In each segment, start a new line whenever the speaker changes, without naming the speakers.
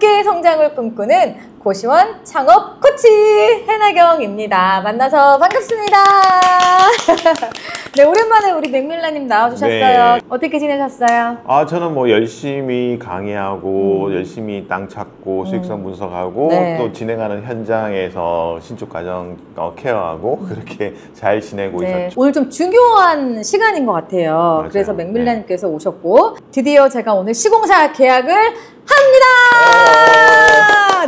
함께 성장을 꿈꾸는 고시원 창업 코치 해나경입니다. 만나서 반갑습니다. 네, 오랜만에 우리 맥밀라님 나와주셨어요. 네. 어떻게 지내셨어요?
저는 뭐 열심히 강의하고 열심히 땅 찾고 수익성 분석하고
네.
또 진행하는 현장에서 신축 과정 케어하고 그렇게 잘 지내고
네.
있었죠.
오늘 좀 중요한 시간인 것 같아요.
맞아요.
그래서 맥밀라님께서 오셨고 드디어 제가 오늘 시공사 계약을 합니다.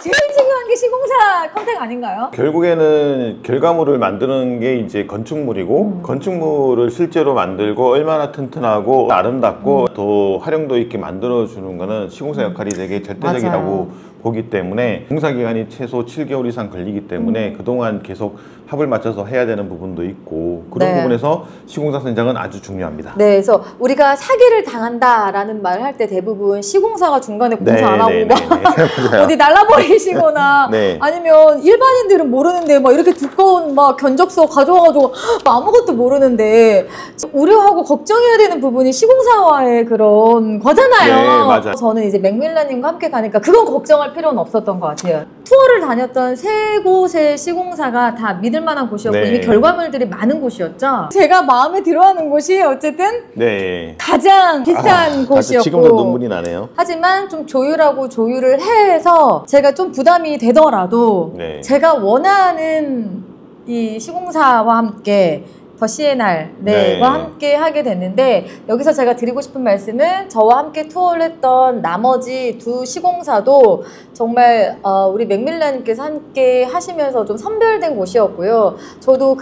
제일 중요한 게 시공사 컨택 아닌가요?
결국에는 결과물을 만드는 게 이제 건축물이고 건축물을 실제로 만들고 얼마나 튼튼하고 아름답고 더 활용도 있게 만들어주는 거는 시공사 역할이 되게 절대적이라고
맞아요.
보기 때문에 공사기간이 최소 7개월 이상 걸리기 때문에 그동안 계속 합을 맞춰서 해야 되는 부분도 있고 그런
네.
부분에서 시공사 선정은 아주 중요합니다.
네, 그래서 우리가 사기를 당한다라는 말을 할 때 대부분 시공사가 중간에 공사 안 하고 막 어디 날라버리시거나
네.
아니면 일반인들은 모르는데 막 이렇게 두꺼운 막 견적서 가져와가지고 아무것도 모르는데 우려하고 걱정해야 되는 부분이 시공사와의 그런 거잖아요.
네, 맞아요.
저는 이제 맥밀라님과 함께 가니까 그건 걱정할 필요는 없었던 것 같아요. 투어를 다녔던 세 곳의 시공사가 다 믿을 만한 곳이었고
네.
이미 결과물들이 많은 곳이었죠. 제가 마음에 들어하는 곳이 어쨌든
네.
가장 비싼 곳이었고
지금도 눈물이 나네요.
하지만 좀 조율하고 조율을 해서 제가 좀 부담이 되더라도
네.
제가 원하는 이 시공사와 함께 더 CNR
네.
함께 하게 됐는데 여기서 제가 드리고 싶은 말씀은 저와 함께 투어를 했던 나머지 두 시공사도 정말 우리 맥밀라님께서 함께 하시면서 좀 선별된 곳이었고요. 저도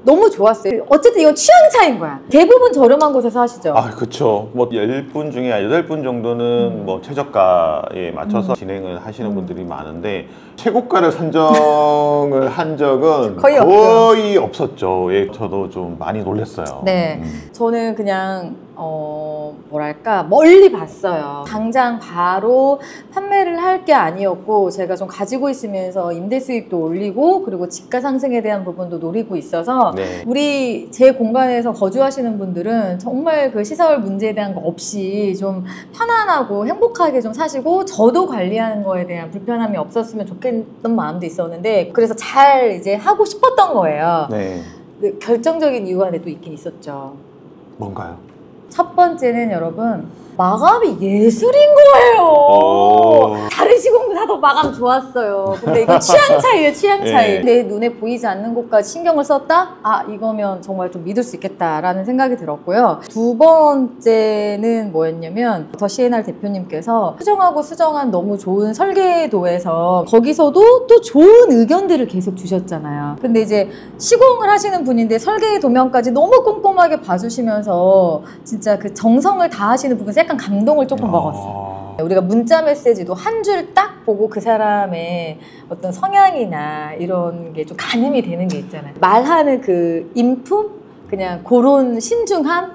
너무 좋았어요. 어쨌든 이건 취향 차이인 거야. 대부분 저렴한 곳에서 하시죠.
그렇죠. 뭐 10분 중에 8분 정도는 뭐 최저가에 맞춰서 진행을 하시는 분들이 많은데 최고가를 선정을 한 적은 거의 없었죠. 예, 저도 좀 많이 놀랐어요.
네. 저는 그냥 뭐랄까 멀리 봤어요. 당장 바로 판매를 할 게 아니었고 제가 좀 가지고 있으면서 임대 수익도 올리고 그리고 집가 상승에 대한 부분도 노리고 있어서
네.
제 공간에서 거주하시는 분들은 정말 그 시설 문제에 대한 거 없이 좀 편안하고 행복하게 좀 사시고 저도 관리하는 거에 대한 불편함이 없었으면 좋겠던 마음도 있었는데 그래서 잘 이제 하고 싶었던 거예요.
네.
결정적인 이유가 또 있긴 있었죠.
뭔가요?
첫 번째는 여러분 마감이 예술인 거예요. 다른 시공사도 마감 좋았어요. 근데 이건 취향 차이예요, 취향 차이. 내 눈에 보이지 않는 곳까지 신경을 썼다? 이거면 정말 좀 믿을 수 있겠다라는 생각이 들었고요. 두 번째는 뭐였냐면 더 CNR 대표님께서 수정하고 수정한 너무 좋은 설계도에서 거기서도 또 좋은 의견들을 계속 주셨잖아요. 근데 이제 시공을 하시는 분인데 설계도면까지 너무 꼼꼼하게 봐주시면서 진짜 그 정성을 다하시는 부분에서 약간 감동을 조금 먹었어요. 우리가 문자 메시지도 한 줄 딱 보고 그 사람의 어떤 성향이나 이런 게 좀 가늠이 되는 게 있잖아요. 말하는 그 인품? 그냥 그런 신중함?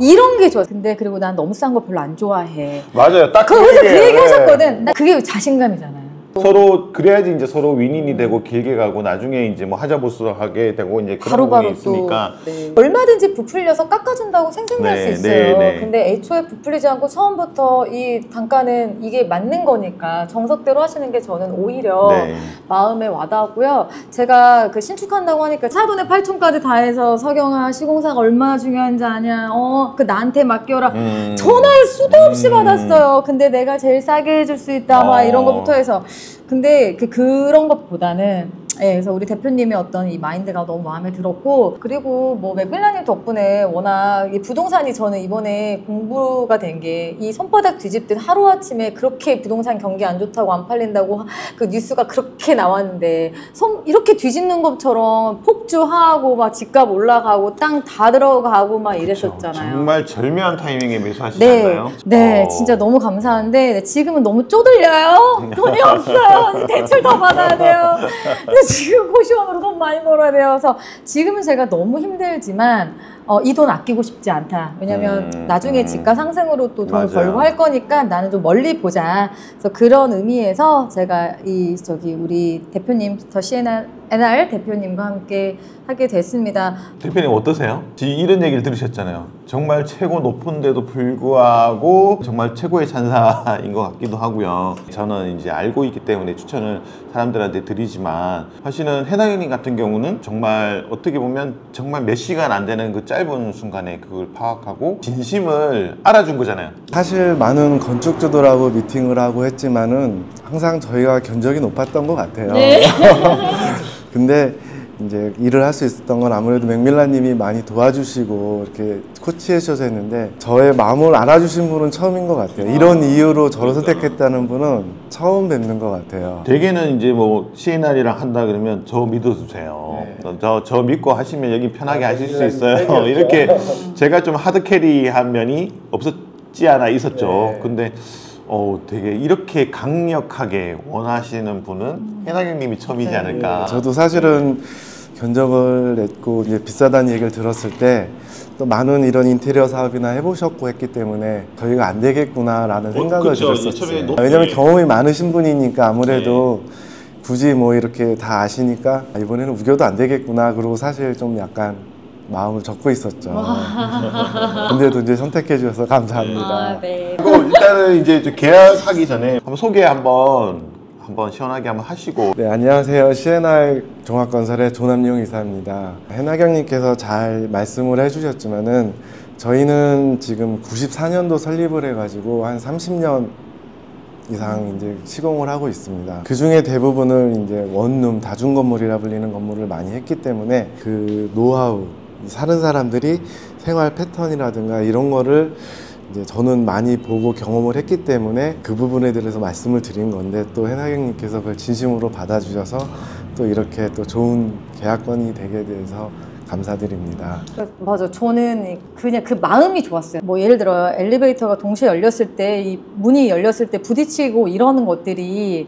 이런 게 좋아. 근데 그리고 난 너무 싼 거 별로 안 좋아해.
맞아요. 딱
거기서 그 얘기 하셨거든. 나 그게 자신감이잖아요.
서로 그래야지 이제 서로 윈윈이 되고 길게 가고 나중에 이제 뭐 하자보스하게 되고 이제 그런 부분이 있으니까
얼마든지 부풀려서 깎아준다고 생생할 수 있어요. 근데 애초에 부풀리지 않고 처음부터 이 단가는 이게 맞는 거니까 정석대로 하시는 게 저는 오히려 마음에 와닿았고요. 제가 그 신축한다고 하니까 4분의 8촌까지 다 해서 석영아 시공사가 얼마나 중요한지 아냐. 나한테 맡겨라. 전화를 수도 없이 받았어요. 근데 내가 제일 싸게 해줄 수 있다. 막 이런 것부터 해서 근데 그런 것보다는 그래서 우리 대표님의 어떤 이 마인드가 너무 마음에 들었고 그리고 뭐 맥밀라님 덕분에 워낙 이 부동산이 저는 이번에 공부가 된 게 이 손바닥 뒤집듯 하루아침에 그렇게 부동산 경기 안 좋다고 안 팔린다고 그 뉴스가 그렇게 나왔는데 이렇게 뒤집는 것처럼 폭주하고 막 집값 올라가고 땅 다 들어가고 막 이랬었잖아요.
정말 절묘한 타이밍에 매수하시잖아요.
네, 진짜 너무 감사한데 지금은 너무 쪼들려요. 돈이 없어요. 대출 더 받아야 돼요. 지금 고시원으로 돈 많이 벌어야 돼요. 그래서 지금은 제가 너무 힘들지만 이 돈 아끼고 싶지 않다. 왜냐면 나중에 집가 상승으로 또 돈을 벌고 할 거니까 나는 좀 멀리 보자. 그래서 그런 의미에서 제가 우리 대표님 더 CNR NR 대표님과 함께 하게 됐습니다.
대표님 어떠세요? 이런 얘기를 들으셨잖아요. 정말 최고 높은데도 불구하고 정말 최고의 찬사인 것 같기도 하고요. 저는 이제 알고 있기 때문에 추천을 사람들한테 드리지만 사실은 해나경님 같은 경우는 정말 어떻게 보면 정말 몇 시간 안 되는 그 짧은 순간에 그걸 파악하고 진심을 알아준 거잖아요.
사실 많은 건축주들하고 미팅을 하고 했지만은 항상 저희가 견적이 높았던 것 같아요.
네.
근데 이제 일을 할 수 있었던 건 아무래도 맥밀라님이 많이 도와주시고 이렇게 코치해 주셔서 했는데 저의 마음을 알아주신 분은 처음인 것 같아요. 이런 이유로 저를 선택했다는 분은 처음 뵙는 것 같아요.
대개는 이제 뭐 CNR이랑 한다 그러면 저 믿어주세요. 저 믿고 하시면 여기 편하게 하실 수 있어요. 이렇게 제가 좀 하드캐리한 면이 없었지 않아 있었죠. 근데 되게 이렇게 강력하게 원하시는 분은 해나경님이 처음이지 않을까.
저도 사실은 견적을 냈고 이제 비싸다는 얘기를 들었을 때 또 많은 이런 인테리어 사업이나 해보셨고 했기 때문에 저희가 안 되겠구나라는 생각을 들었었어요. 왜냐면 경험이 많으신 분이니까 아무래도 굳이 뭐 이렇게 다 아시니까 이번에는 우겨도 안 되겠구나. 그리고 사실 좀 약간 마음을 접고 있었죠. 근데도 이제 선택해 주셔서 감사합니다.
네.
그리고 일단은 이제 계약하기 전에 한번 소개 한번 시원하게 한번 하시고.
네, 안녕하세요. CNR 종합건설의 조남용 이사입니다. 해나경님께서 잘 말씀을 해주셨지만은 저희는 지금 94년도 설립을 해가지고 한 30년 이상 이제 시공을 하고 있습니다. 그 중에 대부분을 이제 원룸, 다중건물이라 불리는 건물을 많이 했기 때문에 그 노하우, 사는 사람들이 생활 패턴이라든가 이런 거를 이제 저는 많이 보고 경험을 했기 때문에 그 부분에 대해서 말씀을 드린 건데 또 해나경님께서 그걸 진심으로 받아주셔서 또 이렇게 또 좋은 계약건이 되게 돼서 감사드립니다.
맞아. 저는 그냥 그 마음이 좋았어요. 뭐 예를 들어 엘리베이터가 동시에 열렸을 때 이 문이 열렸을 때 부딪히고 이러는 것들이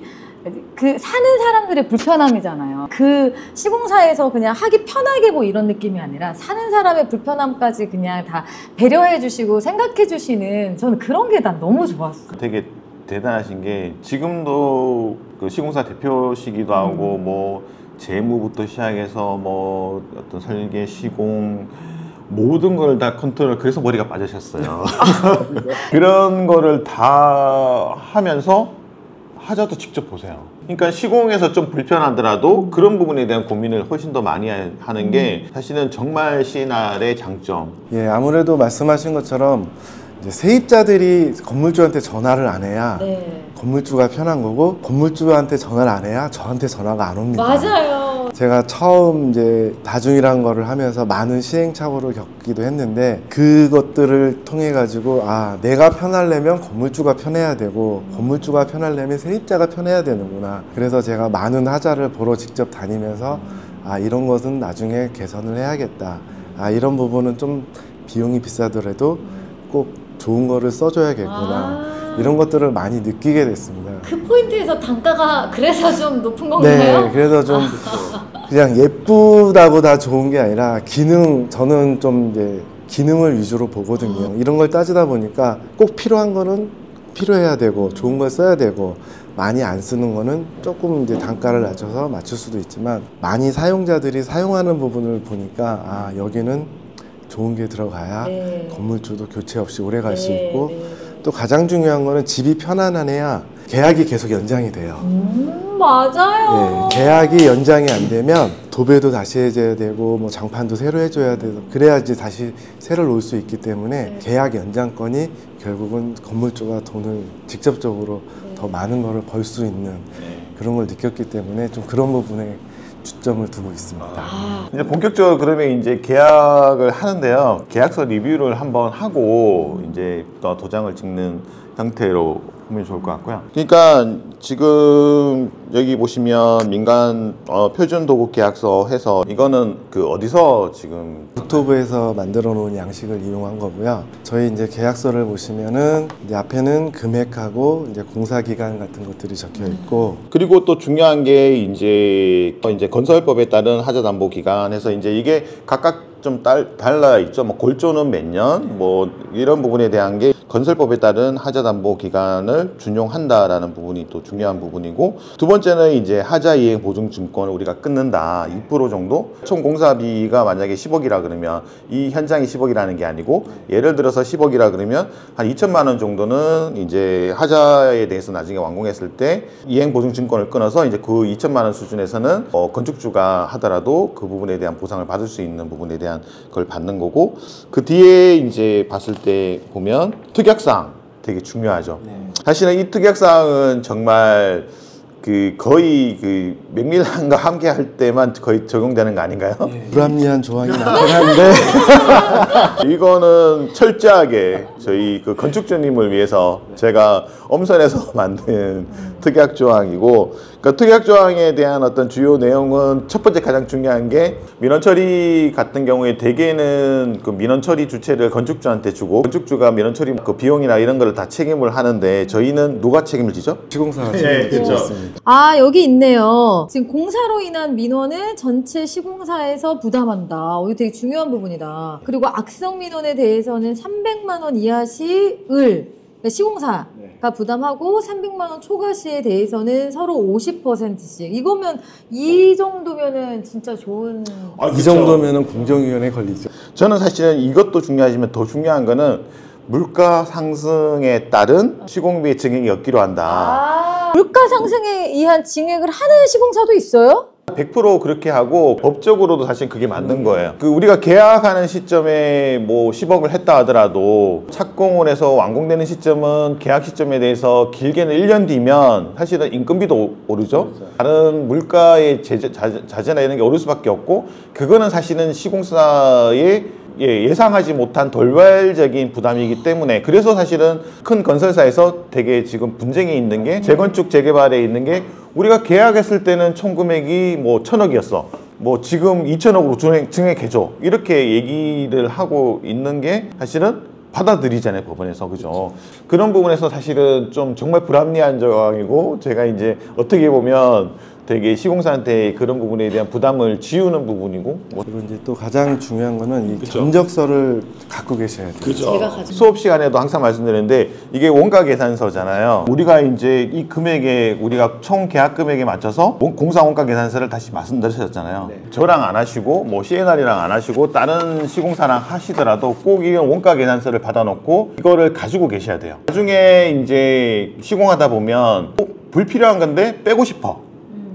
그 사는 사람들의 불편함이잖아요. 그 시공사에서 그냥 하기 편하게 뭐 이런 느낌이 아니라 사는 사람의 불편함까지 그냥 다 배려해 주시고 생각해 주시는, 저는 그런 게 난 너무 좋았어요.
되게 대단하신 게 지금도 그 시공사 대표시기도 하고 뭐 재무부터 시작해서 뭐 어떤 설계, 시공 모든 걸 다 컨트롤, 그래서 머리가 빠지셨어요. 그런 거를 다 하면서 하자도 직접 보세요. 그러니까 시공에서 좀 불편하더라도 그런 부분에 대한 고민을 훨씬 더 많이 하는 게 사실은 정말 CNR의 장점.
예, 아무래도 말씀하신 것처럼 이제 세입자들이 건물주한테 전화를 안 해야 건물주가 편한 거고, 건물주한테 전화를 안 해야 저한테 전화가 안 옵니다.
맞아요.
제가 처음 이제 다중이란 거를 하면서 많은 시행착오를 겪기도 했는데 그것들을 통해 가지고 내가 편하려면 건물주가 편해야 되고 건물주가 편하려면 세입자가 편해야 되는구나. 그래서 제가 많은 하자를 보러 직접 다니면서 이런 것은 나중에 개선을 해야겠다. 이런 부분은 좀 비용이 비싸더라도 꼭 좋은 거를 써줘야겠구나. 이런 것들을 많이 느끼게 됐습니다.
그 포인트에서 단가가 그래서 좀 높은 건가요?
네, 그래서 좀 그냥 예쁘다고 다 좋은 게 아니라 저는 좀 이제 기능을 위주로 보거든요. 이런 걸 따지다 보니까 꼭 필요한 거는 필요해야 되고 좋은 걸 써야 되고 많이 안 쓰는 거는 조금 이제 단가를 낮춰서 맞출 수도 있지만 많이 사용자들이 사용하는 부분을 보니까 여기는 좋은 게 들어가야 건물주도 교체 없이 오래 갈 수 있고 또 가장 중요한 거는 집이 편안해야 계약이 계속 연장이 돼요.
맞아요.
계약이 연장이 안 되면 도배도 다시 해줘야 되고 뭐 장판도 새로 해줘야 되고 그래야지 다시 새로 놓을 수 있기 때문에 계약 연장권이 결국은 건물주가 돈을 직접적으로 더 많은 거를 벌 수 있는 그런 걸 느꼈기 때문에 좀 그런 부분에 주점을 두고 있습니다.
이제 본격적으로 그러면 이제 계약을 하는데요. 계약서 리뷰를 한번 하고 이제 또 도장을 찍는 형태로 보면 좋을 것 같고요. 그러니까 지금 여기 보시면 민간 표준 도급 계약서 해서 이거는 그 어디서 지금
국토부에서 만들어 놓은 양식을 이용한 거고요. 저희 이제 계약서를 보시면은 이제 앞에는 금액하고 이제 공사 기간 같은 것들이 적혀 있고
그리고 또 중요한 게 이제 건설법에 따른 하자 담보 기간 해서 이제 이게 각각 좀 달라 있죠. 뭐 골조는 몇 년, 뭐 이런 부분에 대한 게 건설법에 따른 하자 담보 기간을 준용한다라는 부분이 또 중요한 부분이고, 두 번째는 이제 하자 이행 보증 증권을 우리가 끊는다. 2% 정도. 총 공사비가 만약에 10억이라 그러면 이 현장이 10억이라는 게 아니고, 예를 들어서 10억이라 그러면 한 2천만 원 정도는 이제 하자에 대해서 나중에 완공했을 때 이행 보증 증권을 끊어서 이제 그 2천만 원 수준에서는 건축주가 하더라도 그 부분에 대한 보상을 받을 수 있는 부분에 대한 걸 받는 거고, 그 뒤에 이제 봤을 때 보면 특약사항 되게 중요하죠. 사실은 이 특약사항은 정말 거의 맥밀란과 함께 할 때만 거의 적용되는 거 아닌가요?
불합리한 조항이 많긴 한데
이거는 철저하게 저희 건축주님을 위해서 제가 엄선해서 만든 특약 조항이고, 그 특약 조항에 대한 어떤 주요 내용은 첫 번째 가장 중요한 게 민원 처리 같은 경우에 대개는 그 민원 처리 주체를 건축주한테 주고, 건축주가 민원 처리 그 비용이나 이런 거를 다 책임을 하는데, 저희는 누가 책임을 지죠?
시공사가 책임을 지고 있습니다.
아, 여기 있네요. 지금 공사로 인한 민원은 전체 시공사에서 부담한다. 이거 되게 중요한 부분이다. 그리고 악성 민원에 대해서는 300만 원 이하 시을 그러니까 시공사가 부담하고, 300만 원 초과 시에 대해서는 서로 50%씩. 이거면 이 정도면은 진짜 좋은.
이 정도면은 공정위원회 걸리죠.
저는 사실은 이것도 중요하지만 더 중요한 거는 물가 상승에 따른 시공비 증액이 없기로 한다.
물가 상승에 의한 증액을 하는 시공사도 있어요?
100% 그렇게 하고, 법적으로도 사실 그게 맞는 거예요. 우리가 계약하는 시점에 뭐 10억을 했다 하더라도 착공을 해서 완공되는 시점은 계약 시점에 대해서 길게는 1년 뒤면 사실은 인건비도 오르죠. 다른 물가의 자재나 이런 게 오를 수밖에 없고, 그거는 사실은 시공사의 예상하지 못한 돌발적인 부담이기 때문에, 그래서 사실은 큰 건설사에서 되게 지금 분쟁이 있는 게, 재건축 재개발에 있는 게, 우리가 계약했을 때는 총 금액이 뭐 1,000억이었어. 뭐 지금 2,000억으로 증액해줘. 이렇게 얘기를 하고 있는 게 사실은 받아들이잖아요, 법원에서. 그죠? 그런 부분에서 사실은 좀 정말 불합리한 조항이고, 제가 이제 어떻게 보면 되게 시공사한테 그런 부분에 대한 부담을 지우는 부분이고.
그리고 이제 또 가장 중요한 거는 이 견적서를 갖고 계셔야 돼요.
그죠. 수업 시간에도 항상 말씀드리는데, 이게 원가 계산서잖아요. 우리가 이제 이 금액에, 우리가 총 계약 금액에 맞춰서 공사 원가 계산서를 다시 말씀드렸잖아요. 저랑 안 하시고 뭐 CNR이랑 안 하시고 다른 시공사랑 하시더라도 꼭 이 원가 계산서를 받아놓고 이거를 가지고 계셔야 돼요. 나중에 이제 시공하다 보면 불필요한 건데 빼고 싶어,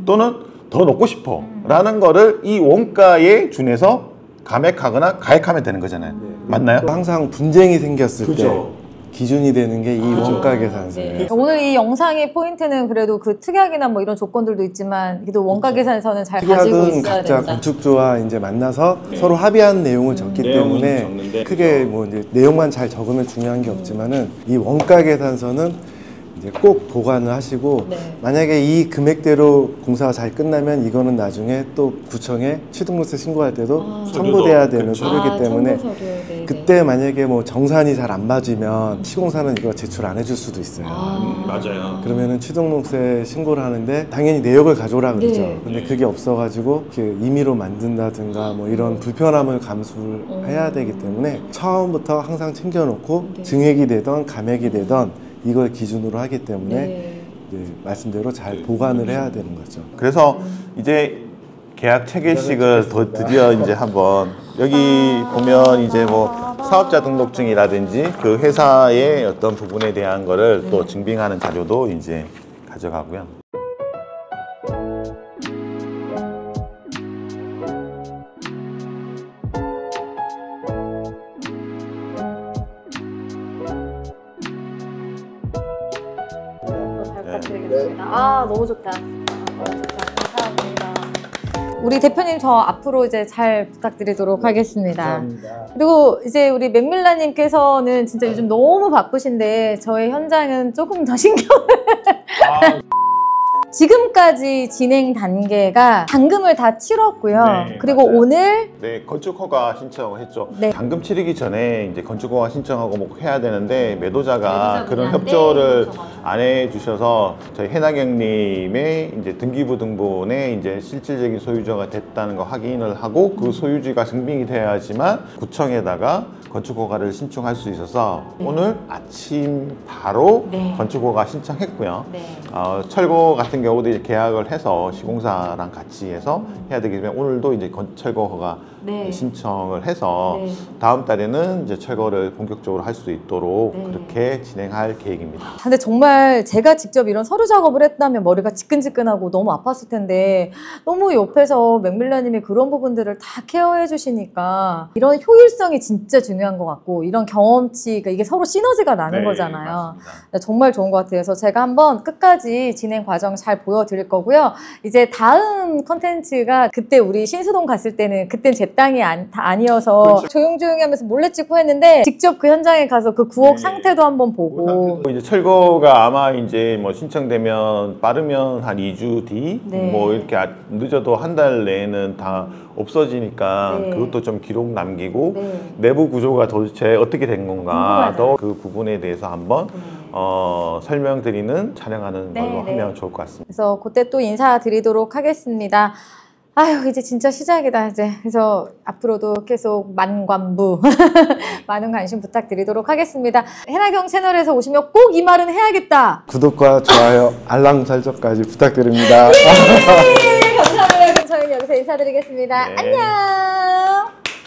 또는 더 넣고 싶어 라는 거를 이 원가에 준해서 감액하거나 가액하면 되는 거잖아요. 맞나요?
항상 분쟁이 생겼을
그죠.
때 기준이 되는 게 이 원가 계산서예요.
네. 오늘 이 영상의 포인트는 그래도 그 특약이나 뭐 이런 조건들도 있지만, 그래도 원가 계산서는 잘 가지고
특약은
있어야
각자
된다.
건축주와 이제 만나서 서로 합의한 내용을 적기 때문에 크게 뭐 이제 내용만 잘 적으면 중요한 게 없지만은, 이 원가 계산서는 이제 꼭 보관을 하시고, 만약에 이 금액대로 공사가 잘 끝나면 이거는 나중에 또 구청에 취득세 신고할 때도 첨부돼야 되는 서류이기 때문에, 그때 만약에 뭐 정산이 잘 안 맞으면 시공사는 이거 제출 안 해줄 수도 있어요.
맞아요.
그러면은 취득세 신고를 하는데 당연히 내역을 가져오라 그러죠. 근데 그게 없어가지고 임의로 만든다든가 뭐 이런 불편함을 감수를 해야 되기 때문에 처음부터 항상 챙겨놓고, 증액이 되던 감액이 되던 이걸 기준으로 하기 때문에 이제 말씀대로 잘 보관을 해야 되는 거죠.
그래서 이제 계약 체결식을 드디어 이제 한번, 여기 보면 이제 뭐 사업자 등록증이라든지 그 회사의 어떤 부분에 대한 거를 또 증빙하는 자료도 이제 가져가고요.
아, 너무 좋다. 너무 좋다. 감사합니다. 우리 대표님, 저 앞으로 이제 잘 부탁드리도록 하겠습니다.
감사합니다.
그리고 이제 우리 맥밀라님께서는 진짜 요즘 너무 바쁘신데 저의 현장은 조금 더 신경을 지금까지 진행 단계가 잔금을 다 치렀고요.
네,
그리고
맞아요.
오늘
네, 건축 허가 신청을 했죠.
네.
잔금 치르기 전에 이제 건축 허가 신청하고 뭐 해야 되는데 매도자가
매도자분이
그런
안
협조를
해주셔가지고.
안 해주셔서 저희 해나경님의 이제 등기부등본에 이제 실질적인 소유자가 됐다는 거 확인을 하고 그 소유지가 증빙이 돼야지만 구청에다가 건축 허가를 신청할 수 있어서
네.
오늘 아침 바로
네.
건축 허가 신청했고요.
네.
철거 같은 경우도 이제 계약을 해서 시공사랑 같이 해서 해야 되기 때문에 오늘도 이제 철거 허가
네.
신청을 해서
네.
다음 달에는 이제 철거를 본격적으로 할 수 있도록
네.
그렇게 진행할 계획입니다.
근데 정말 제가 직접 이런 서류 작업을 했다면 머리가 지끈지끈하고 너무 아팠을 텐데 너무 옆에서 맥밀런님이 그런 부분들을 다 케어해 주시니까 이런 효율성이 진짜 중요한 것 같고 이런 경험치, 그러니까 이게 서로 시너지가 나는
네,
거잖아요.
맞습니다.
정말 좋은 것 같아요. 그래서 제가 한번 끝까지 진행 과정 잘 보여드릴 거고요. 이제 다음 컨텐츠가 그때 우리 신수동 갔을 때는 그땐 제 땅이 아니어서
그렇죠.
조용조용히 하면서 몰래 찍고 했는데 직접 그 현장에 가서 그 구옥
네.
상태도 한번 보고
이제 철거가 아마 이제 뭐 신청되면 빠르면 한 2주 뒤,
네.
뭐 이렇게 늦어도 한 달 내에는 다 없어지니까
네.
그것도 좀 기록 남기고
네.
내부 구조가 도대체 어떻게 된 건가
궁금하죠.
또 그 부분에 대해서 한번 설명드리는 촬영하는
네,
걸로
네.
하면 좋을 것 같습니다.
그래서 그때 또 인사드리도록 하겠습니다. 아유, 이제 진짜 시작이다, 이제. 그래서 앞으로도 계속 만관부, 많은 관심 부탁드리도록 하겠습니다. 해나경 채널에서 오시면 꼭 이 말은 해야겠다.
구독과 좋아요, 알람 설정까지 부탁드립니다.
네, 감사합니다. 그럼 저희는 여기서 인사드리겠습니다.
네.
안녕!